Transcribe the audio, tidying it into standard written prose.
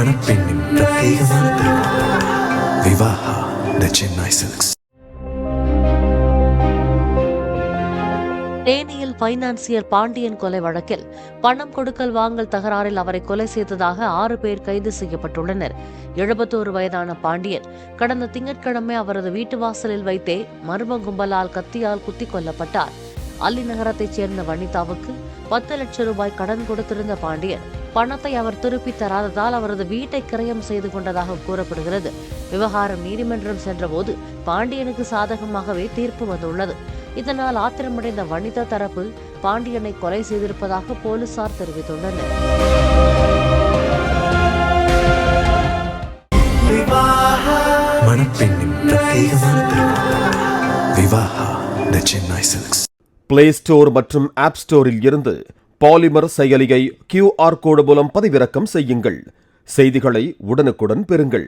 மணப்பெண்ணின் பிரத்யேகமான திருமணம். விவாஹா தி சென்னை சில்க்ஸ். தேனியில் பைனான்சியர் பாண்டியன் கொலை வழக்கில் பணம் கொடுக்கல் வாங்கல் தகராறில் அவரை கொலை செய்ததாக 6 பேர் கைது செய்யப்பட்டுள்ளனர். 71 வயதான பாண்டியன் கடந்த திங்கட்கிழமை அவரது வீட்டு வாசலில் வைத்தே மர்ம கும்பலால் கத்தியால் குத்திக் கொல்லப்பட்டார். அல்லி நகரத்தைச் சேர்ந்த வனிதாவுக்கு 10 லட்சம் ரூபாய் கடன் கொடுத்திருந்த பாண்டியன் பணத்தை அவர் திருப்பி தராததால் அவரது வீட்டை கிரயம் செய்து கொண்டதாக கூறப்படுகிறது. விவகாரம் நீதிமன்றம் சென்றபோது பாண்டியனுக்கு சாதகமாகவே தீர்ப்பு வந்துள்ளது. இதனால் ஆத்திரமடைந்த வனிதா தரப்பு பாண்டியனை கொலை செய்திருப்பதாக போலீசார் தெரிவித்துள்ளனர். மணப்பெண்ணின் பிரத்யேகமான திருமணம். விவாஹா தி சென்னை சில்க்ஸ். பிளே ஸ்டோர் மற்றும் ஆப் ஸ்டோரில் இருந்து பாலிமர் செயலியை QR கோடு மூலம் பதிவிறக்கம் செய்யுங்கள். செய்திகளை உடனுக்குடன் பெறுங்கள்.